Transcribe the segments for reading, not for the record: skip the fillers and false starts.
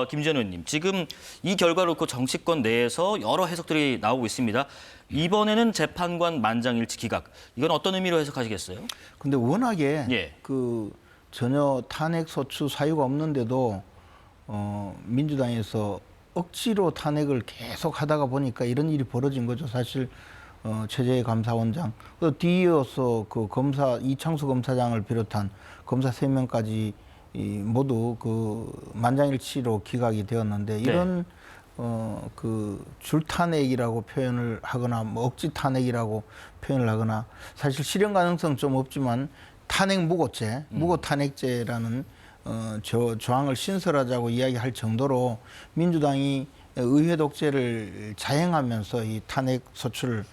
김재현 의원님, 지금 이 결과를 놓고 정치권 내에서 여러 해석들이 나오고 있습니다. 이번에는 재판관 만장일치 기각, 이건 어떤 의미로 해석하시겠어요? 근데 워낙에 예. 전혀 탄핵 소추 사유가 없는데도 민주당에서 억지로 탄핵을 계속 하다가 보니까 이런 일이 벌어진 거죠. 사실 최재해 감사원장, 또 뒤이어서 그 검사 이창수 검사장을 비롯한 검사 3명까지 모두 만장일치로 기각이 되었는데, 이런 줄탄핵이라고 표현을 하거나 뭐 억지 탄핵이라고 표현을 하거나, 사실 실현 가능성 좀 없지만 탄핵 무고죄, 무고 탄핵죄라는 조항을 신설하자고 이야기할 정도로 민주당이 의회 독재를 자행하면서 이 탄핵 소추를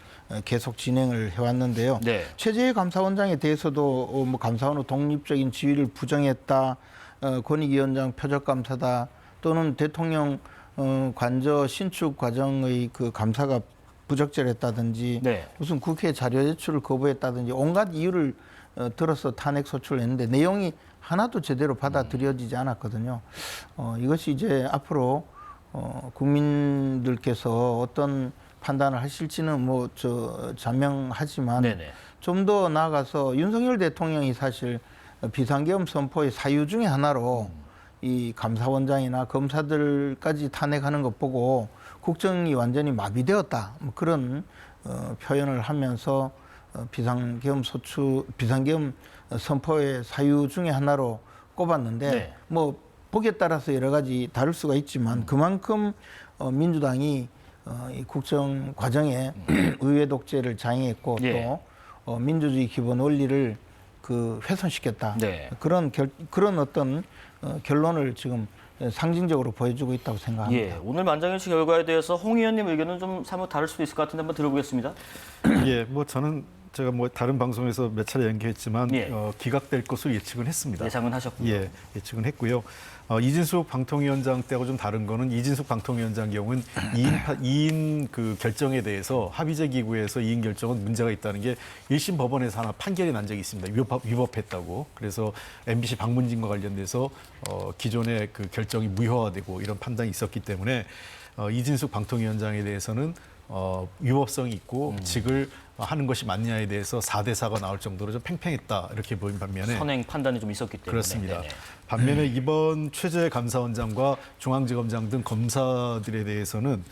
계속 진행을 해왔는데요. 네. 최재해 감사원장에 대해서도 감사원의 독립적인 지위를 부정했다, 권익위원장 표적감사다, 또는 대통령 관저 신축 과정의 그 감사가 부적절했다든지, 네. 무슨 국회 자료 제출을 거부했다든지 온갖 이유를 들어서 탄핵 소추를 했는데 내용이 하나도 제대로 받아들여지지 않았거든요. 이것이 이제 앞으로 국민들께서 어떤 판단을 하실지는 자명하지만, 좀 더 나아가서 윤석열 대통령이 사실 비상계엄 선포의 사유 중에 하나로 이 감사원장이나 검사들까지 탄핵하는 것 보고 국정이 완전히 마비되었다, 그런 표현을 하면서 비상계엄 선포의 사유 중에 하나로 꼽았는데, 보기에 따라서 여러 가지 다를 수가 있지만 그만큼 민주당이 이 국정 과정에 의회 독재를 자행했고, 또 민주주의 기본 원리를 훼손시켰다. 그런 어떤 결론을 지금 상징적으로 보여주고 있다고 생각합니다. 오늘 만장일치 결과에 대해서 홍 의원님 의견은 좀 사뭇 다를 수도 있을 것 같은데 한번 들어보겠습니다. 저는 제가 다른 방송에서 몇 차례 연기했지만 기각될 것으로 예측은 했습니다. 예상은 하셨고요. 예측은 했고요. 이진숙 방통위원장 때하고 좀 다른 거는, 이진숙 방통위원장 경우는 2인 그 결정에 대해서 합의제 기구에서 2인 결정은 문제가 있다는 게 1심 법원에서 하나 판결이 난 적이 있습니다. 위법했다고. 그래서 MBC 방문진과 관련돼서 기존의 그 결정이 무효화되고 이런 판단이 있었기 때문에 이진숙 방통위원장에 대해서는 위법성이 있고 직을 하는 것이 맞냐에 대해서 4대 4가 나올 정도로 좀 팽팽했다, 이렇게 보인 반면에 선행 판단이 좀 있었기 때문에. 그렇습니다. 반면에 이번 최재해 감사원장과 중앙지검장 등 검사들에 대해서는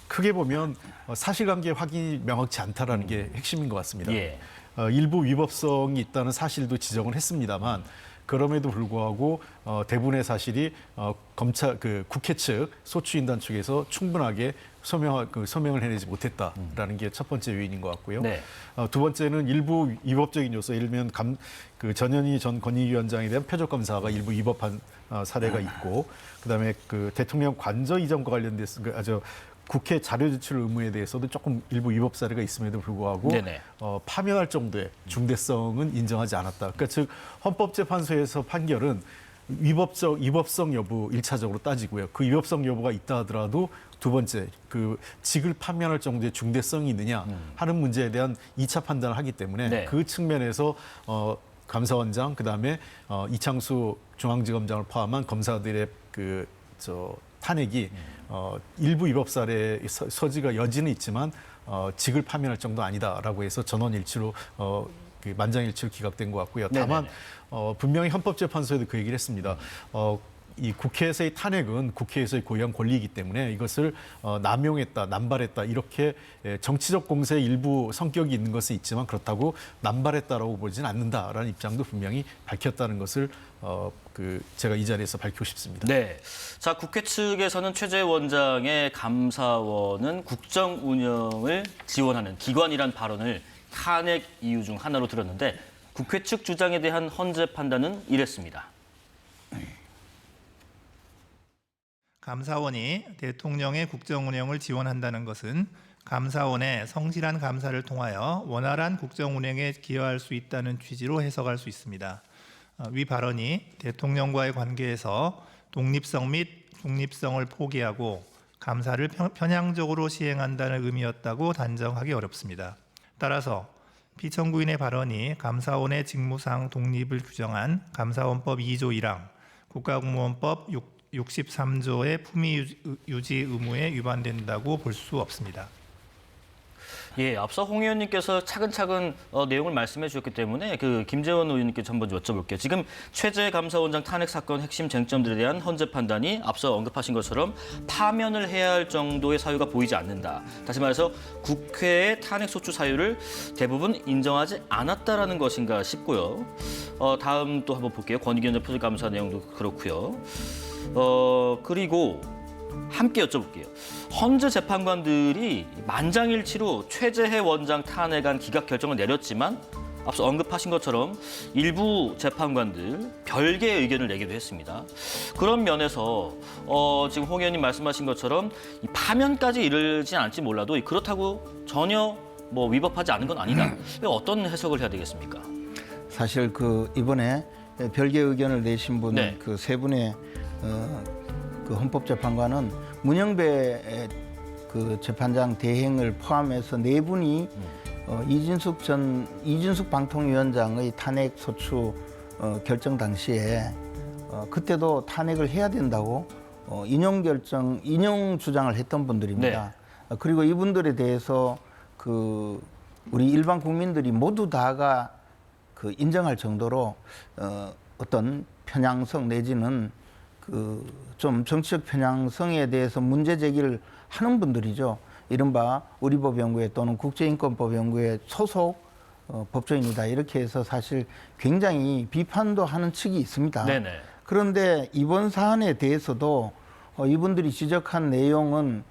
크게 보면 사실관계 확인이 명확치 않다라는 게 핵심인 것 같습니다. 일부 위법성이 있다는 사실도 지적은 했습니다만, 그럼에도 불구하고 대부분의 사실이 국회 측 소추인단 측에서 충분하게 소명을 해내지 못했다라는 게 첫 번째 요인인 것 같고요. 두 번째는 일부 위법적인 요소, 예를 들면 전현희 전 권익위원장에 대한 표적 검사가 일부 위법한 사례가 있고, 그다음에 대통령 관저 이전과 관련돼서 국회 자료 제출 의무에 대해서도 조금 일부 위법 사례가 있음에도 불구하고 파면할 정도의 중대성은 인정하지 않았다. 그러니까 즉 헌법재판소에서 판결은 위법성 여부 1차적으로 따지고요. 그 위법성 여부가 있다 하더라도 두 번째, 직을 파면할 정도의 중대성이 있느냐 하는 문제에 대한 2차 판단을 하기 때문에 그 측면에서 감사원장, 그다음에 이창수 중앙지검장을 포함한 검사들의 탄핵이 일부 위법 사례의 소지가 여지는 있지만 직을 파면할 정도 아니다라고 해서 전원일치로 만장일치로 기각된 것 같고요. 다만 분명히 헌법재판소에도 그 얘기를 했습니다. 이 국회에서의 탄핵은 국회에서의 고유한 권리이기 때문에 이것을 남용했다, 남발했다, 이렇게 정치적 공세의 일부 성격이 있는 것은 있지만 그렇다고 남발했다라고 보지는 않는다라는 입장도 분명히 밝혔다는 것을 제가 이 자리에서 밝히고 싶습니다. 자, 국회 측에서는 최재해 원장의 감사원은 국정 운영을 지원하는 기관이란 발언을 탄핵 이유 중 하나로 들었는데, 국회 측 주장에 대한 헌재 판단은 이랬습니다. 감사원이 대통령의 국정 운영을 지원한다는 것은 감사원의 성실한 감사를 통하여 원활한 국정 운영에 기여할 수 있다는 취지로 해석할 수 있습니다. 위 발언이 대통령과의 관계에서 독립성 및 중립성을 포기하고 감사를 편향적으로 시행한다는 의미였다고 단정하기 어렵습니다. 따라서 피청구인의 발언이 감사원의 직무상 독립을 규정한 감사원법 2조 1항 국가공무원법 63조의 품위 유지 의무에 위반된다고 볼 수 없습니다. 예, 앞서 홍 의원님께서 차근차근 내용을 말씀해 주셨기 때문에 그 김재원 의원님께 한번 여쭤볼게요. 지금 최재 감사원장 탄핵 사건 핵심 쟁점들에 대한 헌재 판단이 앞서 언급하신 것처럼 파면을 해야 할 정도의 사유가 보이지 않는다. 다시 말해서 국회의 탄핵 소추 사유를 대부분 인정하지 않았다라는 것인가 싶고요. 다음 또 한번 볼게요. 권익위원장 표절감사 내용도 그렇고요. 그리고 함께 여쭤볼게요. 헌재 재판관들이 만장일치로 최재해 원장 탄핵안 기각 결정을 내렸지만 앞서 언급하신 것처럼 일부 재판관들 별개의 의견을 내기도 했습니다. 그런 면에서 지금 홍 의원님 말씀하신 것처럼 이 파면까지 이르진 않을지 몰라도 그렇다고 전혀 뭐 위법하지 않은 건 아니다. 어떤 해석을 해야 되겠습니까? 사실 그 이번에 별개 의견을 내신 분 네. 그 세 분의 그 헌법재판관은 문영배 그 재판장 대행을 포함해서 네 분이 이준숙 방통위원장의 탄핵 소추 결정 당시에 그때도 탄핵을 해야 된다고 인용 주장을 했던 분들입니다. 그리고 이분들에 대해서 그 우리 일반 국민들이 모두 다가 그 인정할 정도로 어떤 편향성 내지는 그 좀 정치적 편향성에 대해서 문제 제기를 하는 분들이죠. 이른바 우리법연구회 또는 국제인권법연구회 소속 법조인이다. 이렇게 해서 사실 굉장히 비판도 하는 측이 있습니다. 네네. 그런데 이번 사안에 대해서도 이분들이 지적한 내용은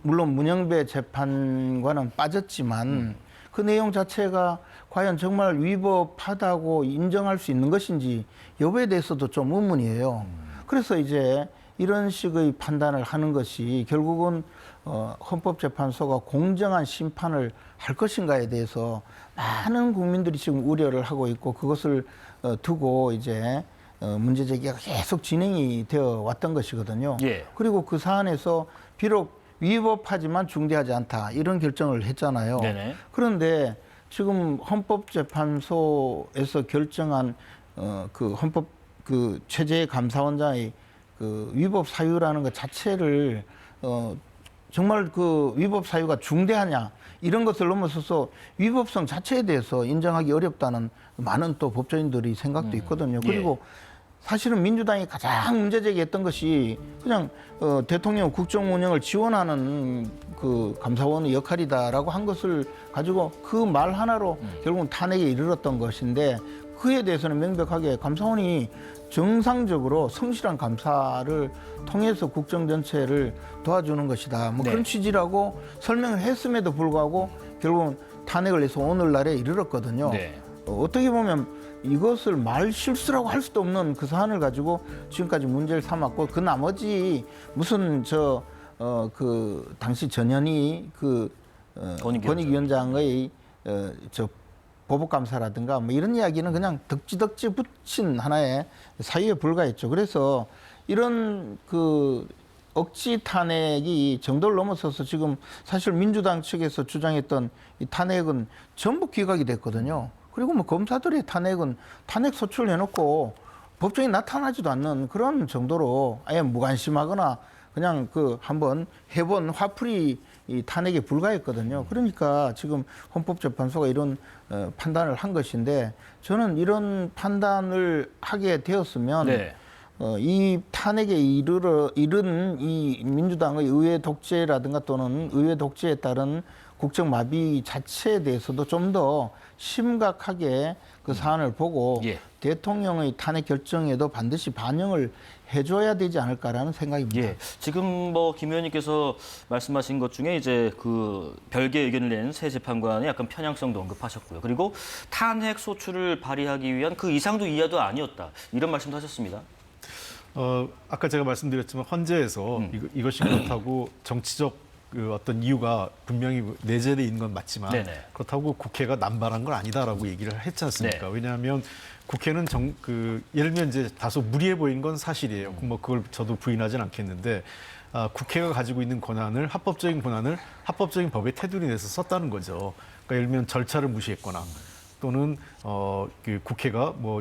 물론 문영배 재판관은 빠졌지만 그 내용 자체가 과연 정말 위법하다고 인정할 수 있는 것인지 여부에 대해서도 좀 의문이에요. 그래서 이제 이런 식의 판단을 하는 것이 결국은 헌법재판소가 공정한 심판을 할 것인가에 대해서 많은 국민들이 지금 우려를 하고 있고 그것을 두고 이제 문제 제기가 계속 진행이 되어 왔던 것이거든요. 예. 그리고 그 사안에서 비록 위법하지만 중대하지 않다 이런 결정을 했잖아요. 네네. 그런데 지금 헌법재판소에서 결정한 그 최재 감사원장의 그 위법 사유라는 것 자체를 정말 그 위법 사유가 중대하냐 이런 것을 넘어서서 위법성 자체에 대해서 인정하기 어렵다는 많은 또 법조인들이 생각도 있거든요. 그리고 사실은 민주당이 가장 문제 제기했던 것이 그냥 대통령 국정 운영을 지원하는 그 감사원의 역할이다라고 한 것을 가지고 그 말 하나로 결국은 탄핵에 이르렀던 것인데 그에 대해서는 명백하게 감사원이 정상적으로 성실한 감사를 통해서 국정 전체를 도와주는 것이다. 뭐 그런 취지라고 설명을 했음에도 불구하고 결국은 탄핵을 해서 오늘날에 이르렀거든요. 네. 어떻게 보면 이것을 말 실수라고 할 수도 없는 그 사안을 가지고 지금까지 문제를 삼았고 그 나머지 무슨 그 당시 전현희 그 권익위원장의 보복감사라든가 뭐 이런 이야기는 그냥 덕지덕지 붙인 하나의 사유에 불과했죠. 그래서 이런 그 억지 탄핵이 정도를 넘어서서 지금 사실 민주당 측에서 주장했던 이 탄핵은 전부 기각이 됐거든요. 그리고 뭐 검사들의 탄핵은 탄핵 소추를 해놓고 법정에 나타나지도 않는 그런 정도로 아예 무관심하거나 그냥 그 한번 해본 화풀이 이 탄핵에 불과했거든요. 그러니까 지금 헌법재판소가 이런 판단을 한 것인데 저는 이런 판단을 하게 되었으면 이 탄핵에 이른 이 민주당의 의회 독재라든가 또는 의회 독재에 따른 국정 마비 자체에 대해서도 좀 더 심각하게 그 사안을 보고 대통령의 탄핵 결정에도 반드시 반영을 해줘야 되지 않을까라는 생각입니다. 지금 뭐 김 의원님께서 말씀하신 것 중에 이제 그 별개 의견을 낸 새 재판관의 약간 편향성도 언급하셨고요. 그리고 탄핵 소추를 발의하기 위한 그 이상도 이하도 아니었다. 이런 말씀도 하셨습니다. 아까 제가 말씀드렸지만 헌재에서 이것이 그렇다고 정치적 그 어떤 이유가 분명히 내재되어 있는 건 맞지만 그렇다고 국회가 남발한 건 아니다라고 얘기를 했지 않습니까? 왜냐하면 국회는 예를 들면 이제 다소 무리해 보이는 건 사실이에요. 뭐 그걸 저도 부인하진 않겠는데 국회가 가지고 있는 권한을 합법적인 법의 테두리 내에서 썼다는 거죠. 그러니까 예를 들면 절차를 무시했거나 또는 그 국회가 뭐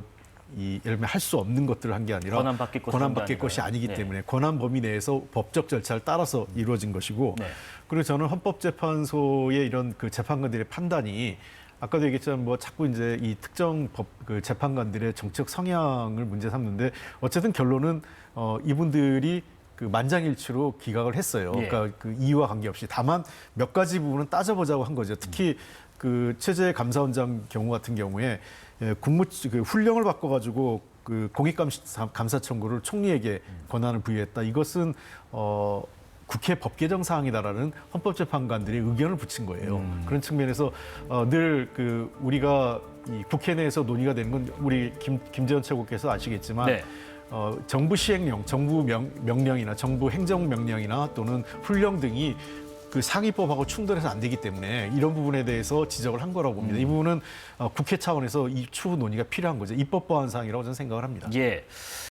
이 예를 들면 할 수 없는 것들을 한 게 아니라 권한받길 것이 아니기 네. 때문에 권한 범위 내에서 법적 절차를 따라서 이루어진 것이고 네. 그리고 저는 헌법재판소의 이런 그 재판관들의 판단이 아까도 얘기했지만 뭐 자꾸 이제 이 특정 그 재판관들의 정책 성향을 문제 삼는데 어쨌든 결론은 이분들이 그 만장일치로 기각을 했어요. 예. 그러니까 그 이유와 관계없이 다만 몇 가지 부분은 따져보자고 한 거죠. 특히 그 최재 감사원장 경우 같은 경우에 그 훈령을 바꿔가지고 그 공익감사 청구를 총리에게 권한을 부여했다. 이것은 국회 법 개정 사항이다라는 헌법재판관들의 의견을 붙인 거예요. 그런 측면에서 늘 그 우리가 이 국회 내에서 논의가 되는 건 우리 김재원 최고께서 아시겠지만 네. 정부 시행령, 정부 명령이나 정부 행정명령이나 또는 훈령 등이 그 상위법하고 충돌해서 안 되기 때문에 이런 부분에 대해서 지적을 한 거라고 봅니다. 이 부분은 국회 차원에서 이 추후 논의가 필요한 거죠. 입법 보완 사항이라고 저는 생각을 합니다. 예.